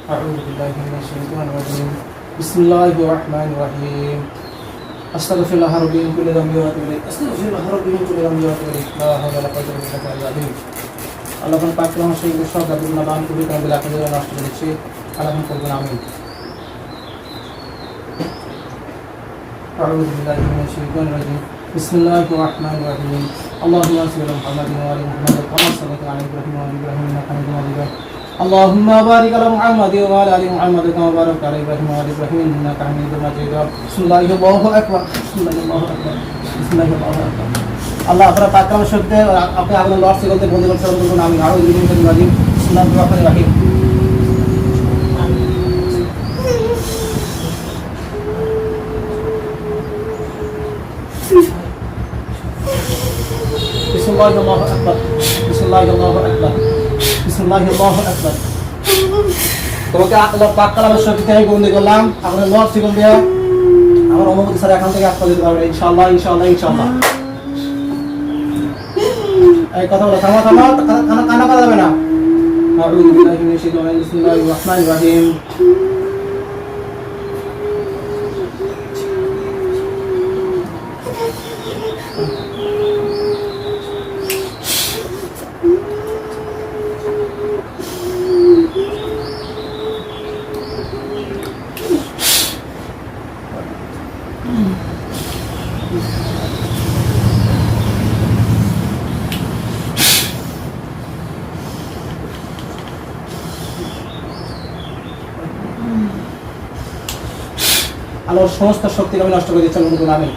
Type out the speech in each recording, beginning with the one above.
أعوذ بالله من الشيطان الرجيم بسم الله الرحمن الرحيم أستغفر الله ربي من كل ذنب وأتوب إليه أستغفر الله ربي من كل ذنب وأتوب إليه لا حول ولا قوة إلا بالله العظيم আল্লাহ পাক রহমান সেই সব দাবুনা দান করে তাদের আপনাদের নষ্ট করে দিচ্ছে আল্লাহ করবেন আমিন أعوذ بالله من الشيطان الرجيم بسم الله الرحمن الرحيم اللهم صل على محمد وعلى محمد كما صليت على إبراهيم وعلى إبراهيم إنك حميد مجيد اللهم بارك على محمد وعلى آل محمد كما باركت على إبراهيم وعلى إبراهيم إنك حميد مجيد بسم الله الله أكبر بسم الله الله أكبر بسم الله الله أكبر আল্লাহ আপনার পাক কালামের শব্দে আপনি আপনার লর্ড সিগলতে বন্দি করতে বলুন আমি আরো দুই মিনিট বাদি বিসমিল্লাহির রহমানির রহিম বিসমিল্লাহির আল্লাহু আকবার বিসমিল্লাহির আল্লাহু আকবার বিসমিল্লাহির আল্লাহু আকবার তোমাকে আল্লাহ পাক কালামের শব্দে আমি বন্দি করলাম আপনার লর্ড সিগল দিয়ে আমার অনুমতি স্যার এখান থেকে আপনাদের পারবে ইনশাআল্লাহ ইনশাআল্লাহ ইনশাআল্লাহ এই কথা বলো থামা থামা কানা করা যাবে না আউযু বিল্লাহি মিনাশ শাইতানির রাজিম বিসমিল্লাহির রহমানির রহিম আল্লাহর সমস্ত শক্তিকে আমি নষ্ট করে দিচ্ছি বলুন আমিন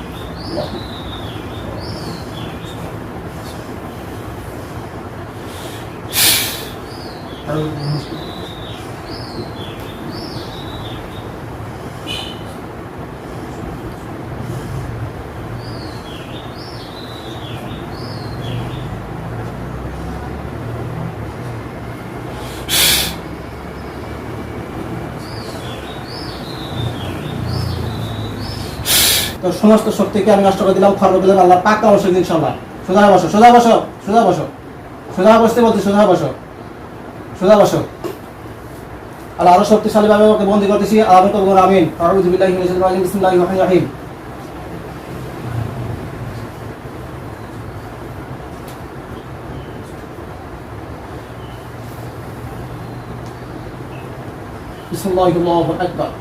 তো সমস্ত শক্তিকে আমি নষ্ট করে দিলাম খরচ দিলাম আল্লাহ পাক অবশ্যই ইনশাআল্লাহ সোজা বসো সোজা বসো সোজা বসো সোজা বসতে বলতে সোজা বসো সোজা বসো আল্লাহ আরো শক্তিশালী ভাবে ওকে বন্দী করতেছি আমিন করবো আমিন আউযু বিল্লাহি মিনাশ শাইতানির রাজিম বিসমিল্লাহির রহমানির রহিম বিসমিল্লাহিল্লাহু আকবার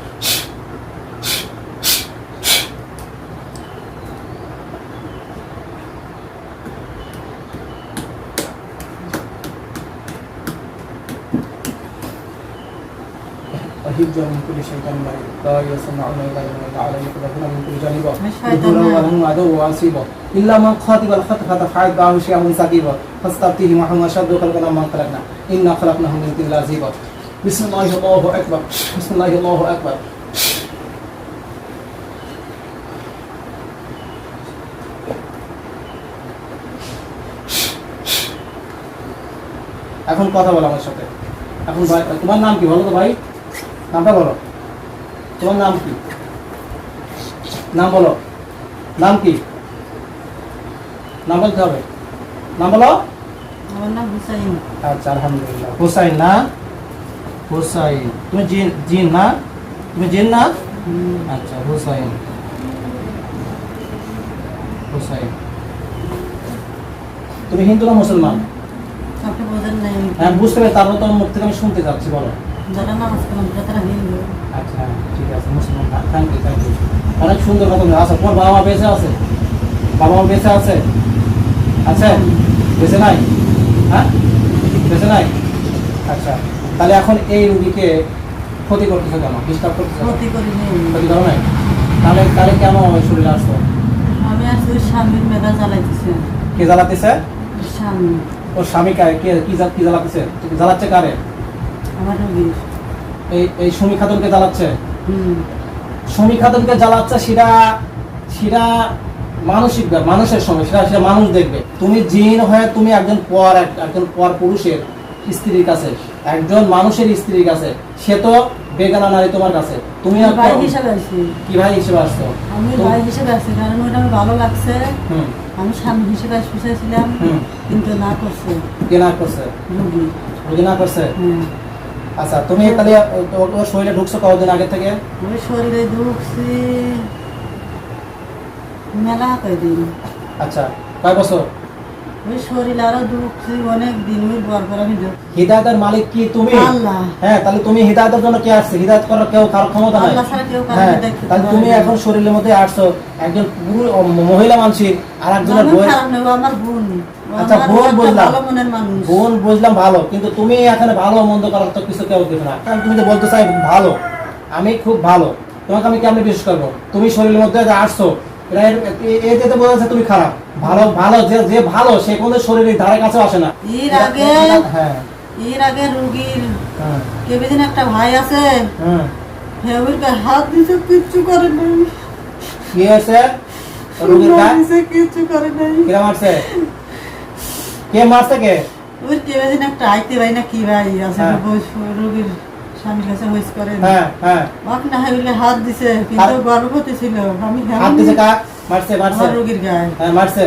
أهجر من كل شيطان مريض لا يسمعون إلا لمن تعالى يقذفون من كل جانب يدعون ولهم عدو وعصيبة إلا من قاتل الخط فتفعل معه شيئا سكيبا فاستفتيه وهم أشد خلقنا من خلقنا إنا خلقناهم من طين لازب بسم الله الله أكبر بسم الله الله أكبر এখন কথা বলো আমার সাথে এখন ভাই তোমার নাম কি বলো তো ভাই নামটা বলো তোমার নাম কি নাম বলো নাম কি নাম বলতে হবে নাম বলো আমার নাম হুসাইন আচ্ছা আলহামদুলিল্লাহ হুসাইন না হুসাইন তুমি জিন না তুমি জিন না আচ্ছা হুসাইন হুসাইন তুমি হিন্দু না মুসলমান আপনি বোঝেন নাই হ্যাঁ বুঝতে পারি তারপর তোমার মুখ থেকে আমি শুনতে চাচ্ছি বলো যারা নামাজ কালাম তারা হিন্দু আচ্ছা ঠিক আছে মুসলমান থ্যাংক ইউ অনেক সুন্দর কথা আচ্ছা তোমার বাবা মা বেঁচে আছে বাবা মা বেঁচে আছে আছে বেঁচে নাই হ্যাঁ বেঁচে নাই আচ্ছা তাহলে এখন এই রুগীকে ক্ষতি করতেছে কেন ডিস্টার্ব করতেছে ক্ষতি করি নেই ক্ষতি করো নাই তাহলে তাহলে কেন ওই শরীরে আসতো আমি আজকে স্বামীর মেধা জ্বালাইতেছে কে জ্বালাতেছে স্বামী ওর স্বামী কে কি জ্বালাতেছে জ্বালাচ্ছে কারে আমার রোগী এই সমী খাতুনকে জ্বালাচ্ছে সমী খাতুনকে জ্বালাচ্ছে সেটা মানসিক মানুষের সময় সেটা মানুষ দেখবে তুমি জিন হয়ে তুমি একজন পর পুরুষের স্ত্রীর কাছে একজন মানুষের স্ত্রীর কাছে সে তো বেগানা নারী তোমার কাছে তুমি ভাই হিসেবে আসি কি ভাই হিসেবে আসছো আমি ভাই হিসেবে আসি কারণ ওটা আমার ভালো লাগছে আমি স্বামী হিসেবে আসছিলাম কিন্তু না করছে কে না করছে রোগী রোগী না করছে আচ্ছা তুমি তাহলে ওর শরীরে ঢুকছো কতদিন আগে থেকে? ওই শরীরে ঢুকছি মেলা কয়দিন। আচ্ছা কয় বছর? ওই শরীরে আরো ঢুকছি অনেক দিন, ওই বর পর আমি ঢুকছি। হিদায়াতের মালিক কি তুমি? আল্লাহ। হ্যাঁ তাহলে তুমি হিদায়াতের জন্য কে আসছে? হিদায়াত করার কেউ কারো ক্ষমতা নাই। আল্লাহ ছাড়া কেউ কারো হ্যাঁ হিদায়াত করতে তাহলে তুমি পারে না। এখন শরীরের মধ্যে আসছো একজন মহিলা মানুষের আর একজনের আমার বই। খারাপ না, ও আমার বোন। ও আচ্ছা আমার বোন একটা বুঝলাম, ভালো মনের মানুষ। বোন বুঝলাম ভালো, কিন্তু তুমি এখানে ভালো মন্দ করার তো কিছু কেউ দেবে না। কারণ তুমি তো বলতে চাই ভালো, আমি খুব ভালো, তোমাকে আমি কেমনে বিশ্বাস করবো? তুমি শরীরের মধ্যে যে আসছো এতে বোঝা যাচ্ছে তুমি খারাপ। ভালো ভালো যে ভালো সে কোনো শরীরের ধারে কাছেও আসে না। এর আগে হ্যাঁ এর আগে রুগীর হ্যাঁ কেবিদিন একটা ভাই আছে, হ্যাঁ ওর গায়ে হাত দিছে, কিচ্ছু করে নাই। কি হয়েছে? রোগীর গায়ে দিছে, কিচ্ছু করে নাই। কে মারছে? কে মারছে কে? ওই কেবিদিন একটা আইতে ভাই না কি ভাই আছে, হ্যাঁ। রুগীর স্বামীর কাছে হইস করে হ্যাঁ হ্যাঁ ওকে না হইলে হাত দিছে, কিন্তু গর্ভবতী ছিল। আমি হাত দিছে কাক? মারছে মারছে আমার রুগীর গায়ে, হ্যাঁ মারছে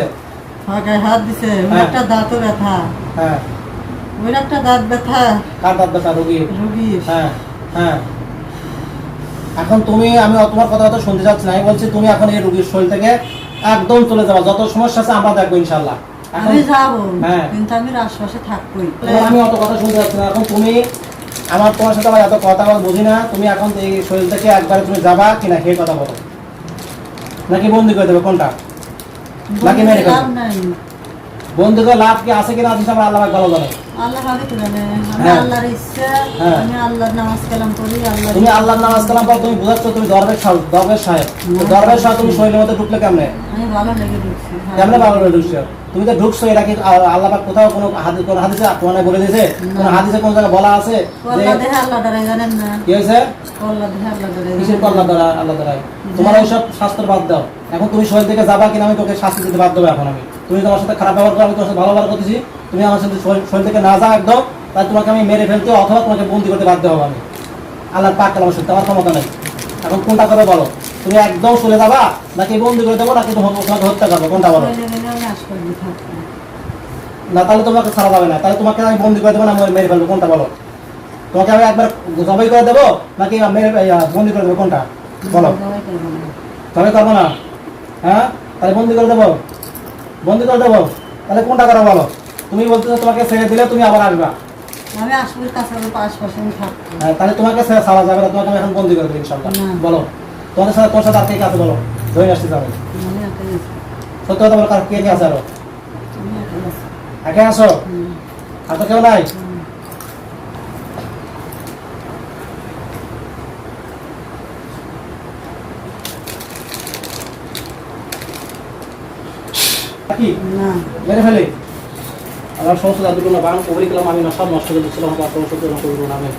হ্যাঁ গায়ে হাত দিছে। ওর হ্যাঁ। একটা দাঁতও ব্যথা, হ্যাঁ ওর একটা দাঁত ব্যথা কার দাঁত ব্যথা? রোগীর। রুগীর। হ্যাঁ হ্যাঁ এখন তুমি, আমি তোমার কথা তো শুনতে যাচ্ছি না, আমি বলছি তুমি এখন এই রোগীর শরীর থেকে একদম চলে যাবা। যত সমস্যা আছে আমরা দেখবো ইনশাল্লাহ। এখন আমি যাবো, হ্যাঁ। কিন্তু আমি আশপাশে থাকবোই। এখন আমি অত কথা শুনতে যাচ্ছি না। এখন তুমি আমার তোমার সাথে আমার এত কথা বলা বুঝি না। তুমি এখন এই শরীর থেকে একবারে তুমি যাবা কিনা সেই কথা বলো, নাকি বন্দি করে দেবে? কোনটা? নাকি মেরে লাভ ফেলবে? নাই। বন্দি করে লাভ কি আছে কিনা আছে আমরা আল্লাহ পাক ভালো জানে। আল্লাহ ভালো তো জানে। আমি হ্যাঁ। আল্লাহর ইচ্ছা, হ্যাঁ। আমি আল্লাহর নামাজ কালাম করি। তুমি আল্লাহর নামাজ কালাম পর তুমি বুঝাচ্ছ তুমি দরবেশ সাহেব। দরবেশ সাহেব তো দরবেশ সাহেব তুমি শরীরের মধ্যে ঢুকলে কেমনে? আমি ভালো লেগে ঢুকছি। কেমনে ভালো করে ঢুকছো? তুমি তো ঢুকছো, এটা কি আল্লাহ পাক কোথাও কোনো হাদিসে কোরআনে বলে দিয়েছে? কোন হাদিসে কোন জায়গায় বলা আছে যে কল্লা দেহে আল্লাহ ডরাই, জানেন না? কি হয়েছে? কল্লা দেহে আল্লাহ ডরাই। কিসের আল্লাহ দ্বারা? আল্লাহ দ্বারা তোমার ওইসব শাস্ত্র বাদ দাও। এখন তুমি শরীর থেকে যাবা কিনা আমি তোকে শাস্তি দিতে বাধ্য হবো। এখন আমি, তুমি তোমার সাথে খারাপ ব্যবহার করো, আমি তোমার সাথে ভালো ব্যবহার করতেছি, তুমি আমার সাথে শরীর থেকে না যাও একদম, তাই তোমাকে আমি মেরে ফেলতে অথবা তোমাকে বন্দি করতে বাধ্য হবো আমি। আল্লাহর পাক কালামের সাথে আমার ক্ষমতা নেই। এখন কোনটা করবে বলো? তুমি একদম চলে যাবা নাকি বন্দি করে দেবো, নাকি তোমাকে হত্যা করবো? কোনটা বলো? শরীরে গেলে আমি আশপাশে থাকবো। না তাহলে তোমাকে ছাড়া যাবে না, তাহলে তোমাকে আমি বন্দি করে দেবো না মেরে ফেলবো? কোনটা বলো? তোমাকে আমি একবার জবাই করে দেবো নাকি মেরে বন্দি করে দেবো? কোনটা বলো? সবাই করবো না। জবাই করবো না? হ্যাঁ তাহলে বন্দি করে দেবো? বন্দি করে দেবো? তাহলে কোনটা করো বলো? তুমি বলতেছো তোমাকে ছেড়ে দিলে তুমি আবার আসবা। আমি আশপাশে কাছে আশপাশে আমি থাকবো। হ্যাঁ তাহলে তোমাকে ছেড়ে ছাড়া যাবে না, তোমাকে আমি এখন বন্দি করে দেবো ইনশাল্লাহ। না। বলো তোমাদের সাথে তোর সাথে আর কে কে আছে বলো? ধরে আসতে যাবে। আমি একাই আছি। সত্যি কথা বলো, কার কে কে আছে আরো? আমি একাই আছি। একে আসো? হুম। আর তো কেউ নাই? হুম। কি না। মেরে ফেলে? আমার সমস্ত দাদুগুলো বান কবরি গেলাম আমি, না সব নষ্ট করে দিচ্ছিলাম আমার সমস্ত কবরি নামে।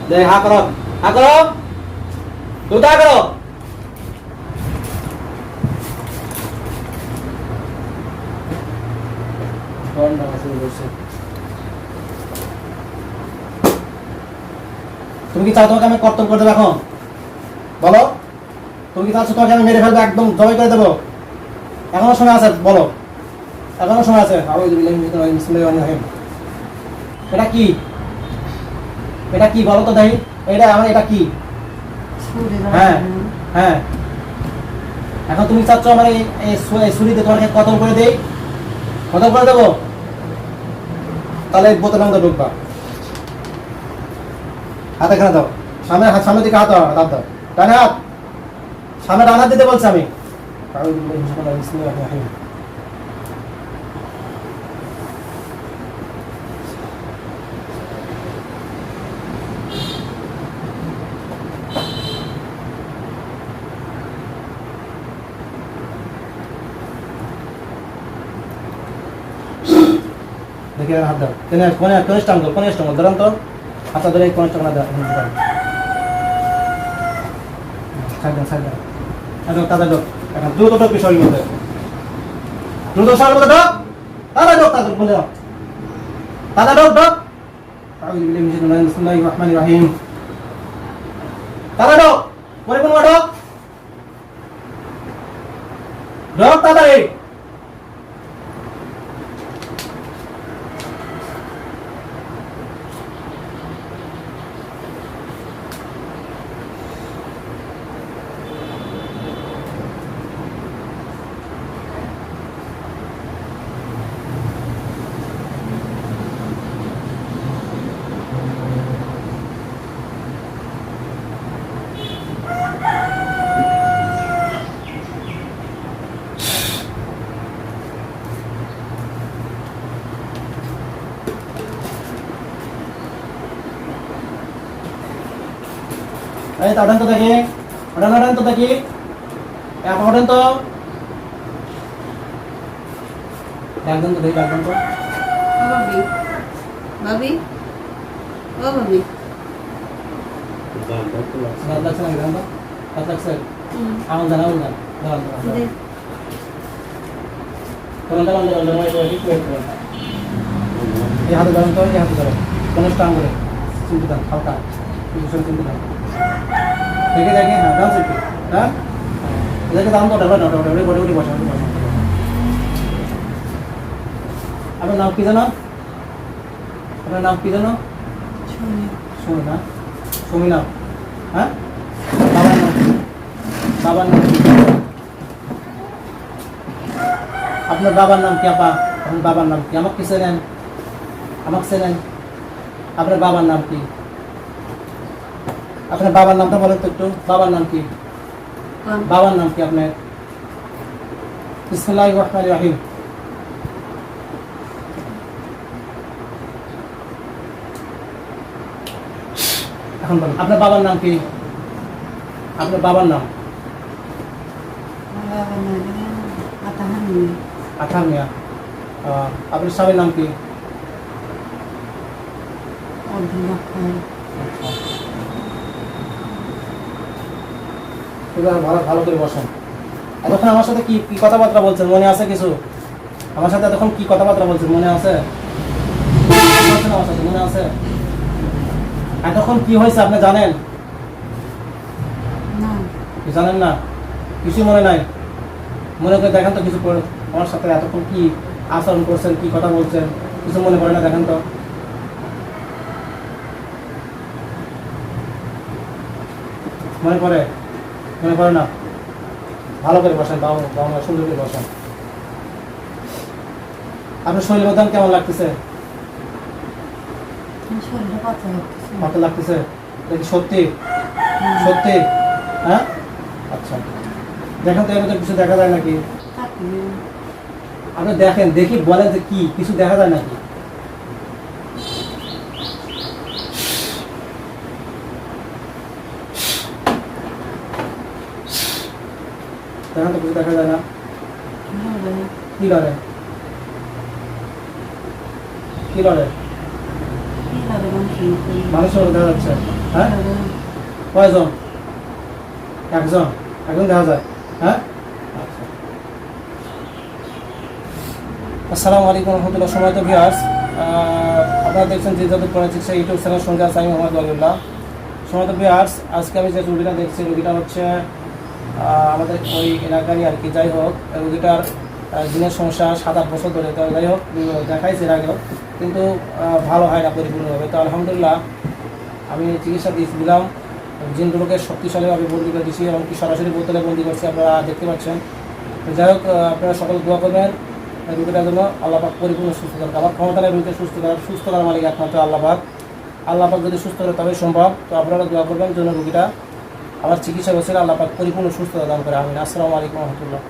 দে হা করো, হা করো, তুই তা করো। তুমি কি চাও তোমাকে আমি কর্তব্য করে দেবো এখন? বলো তুমি কি চাচ্ছ তোমাকে আমি মেরে ফেলবো, একদম জবাই করে দেবো? এখনো সময় আছে, বলো এখনো সময় আছে। এটা কি? এটা কি বলো তো দেখি? এটা আমার, এটা কি? ছুরি হ্যাঁ ধরে। হ্যাঁ এখন তুমি চাচ্ছ আমার এই ছুরিতে তোমাকে কতল করে দেই? কতল করে দেবো? তাহলে এই বোতলের মধ্যে ঢুকবা। হাত এখানে দাও, সামনে হাত, সামনের দিকে হাত দাও, হাত দাও, ডানে হাত, সামনে ডান হাত দিতে বলছি আমি। দেখি হাত দাও, কোন স্টাম কোন স্টাম ধরান তো, হাতটা ধরে কোন স্টাম দাও। তাদের ঢোক, এখন দ্রুত ঢোক বিষয়ের মধ্যে, দ্রুত সার মধ্যে ঢোক, তাদের ঢোক, তাদের বলে দাও, তাদের ঢোক ঢোক। রহিম তাদের ঢোক, পরিপূর্ণ ঢোক, ঢোক তাড়াতাড়ি। এই তো ওঠান তো দেখি, ওঠান তো দেখি, এক ওঠান তো, একদম তো দেখি, একদম তো ভাবি ভাবি ও ভাবি রাত লাগছে না, একদম তো রাত লাগছে, আমল জানা আমল জানা দাঁড়ান এই হাতে ধরেন তো, এই হাতে ধরেন কোনো স্টাম করে চিনতে দেন হালকা কিছু চিনতে দেন দেখে দেখে, হ্যাঁ ডান সিট, হ্যাঁ এদেরকে দাম তো ওটা ওটা ওটা ওটা বসে বসে। আপনার নাম কি জানো? আপনার নাম কি জানো? সুমি না, সুমি নাম, হ্যাঁ বাবার নাম কি? বাবার নাম কি? আপনার বাবার নাম কি আপা? আপনার বাবার নাম কি? আমাকে চেনেন? আমাকে চেনেন? আপনার বাবার নাম কি? আপনার বাবার নামটা বলেন তো একটু, বাবার নাম কি? বাবার নাম কি আপনার? বিসমিল্লাহির রহমানির রহিম। এখন বলুন আপনার বাবার নাম কি? আপনার বাবার নাম? আঠার মিয়া। আপনার স্বামীর নাম কি? ভালো ভালো করে বসেন। এতক্ষণ আমার সাথে কি কি কথাবার্তা বলছেন মনে আছে কিছু? আমার সাথে এতক্ষণ কি কথাবার্তা বলছেন মনে আছে? আমার সাথে মনে আছে? এতক্ষণ কি হয়েছে আপনি জানেন? জানেন না? কিছু মনে নাই? মনে করে দেখেন তো কিছু আমার সাথে এতক্ষণ কি আচরণ করছেন, কি কথা বলছেন, কিছু মনে পড়ে না? দেখেন তো। মনে পড়ে? মনে পড়ে না? ভালো করে বসেন, বাবা সুন্দর করে বসেন। আপনার শরীর বদান কেমন লাগতেছে? ভালো লাগতেছে? দেখি সত্যি সত্যি? হ্যাঁ আচ্ছা, দেখেন তো এর মধ্যে কিছু দেখা যায় নাকি? আপনি দেখেন, দেখি বলেন যে কি কিছু দেখা যায় নাকি? দেখেন তো কিছু দেখা যায় না? কি লড়ে? কি লড়ে? মানুষের দেখা যাচ্ছে? হ্যাঁ কয়জন? একজন? একজন দেখা যায়? হ্যাঁ আচ্ছা। আসসালামু আলাইকুম রহমতুল্লাহ। সম্মানিত ভিউয়ার্স, আপনারা দেখছেন জিজাদুল কোরআন চিকিৎসা ইউটিউব চ্যানেল, সঙ্গে আছে আমি মোহাম্মদ ওয়ালিউল্লাহ। সম্মানিত ভিউয়ার্স, আজকে আমি যে রোগীটা দেখছি, রোগীটা হচ্ছে আমাদের ওই এলাকারই আর কি। যাই হোক, রোগীটার দিনের সমস্যা 7-8 বছর ধরে, তো যাই হোক দেখাইছে এর আগেও, কিন্তু ভালো হয় না পরিপূর্ণভাবে। তো আলহামদুলিল্লাহ আমি চিকিৎসা দিলাম, জিনগুলোকে শক্তিশালীভাবে বন্দি করে দিচ্ছি, এমনকি সরাসরি বোতলে বন্দি করছি, আপনারা দেখতে পাচ্ছেন। তো যাই হোক, আপনারা সকল দোয়া করবেন রোগীটার জন্য। আল্লাহ পাক পরিপূর্ণ সুস্থ করেন। আমার ক্ষমতা নেই রোগীকে সুস্থ করার মালিক একমাত্র আল্লাহ পাক। আল্লাহ পাক যদি সুস্থ করে তবে সম্ভব। তো আপনারা দোয়া করবেন যেন রোগীটা আমার চিকিৎসা বসে আল্লাহ পাক পরিপূর্ণ সুস্থতা দান করে। আমিন। আসসালামু আলাইকুম রহমতুল্লাহ।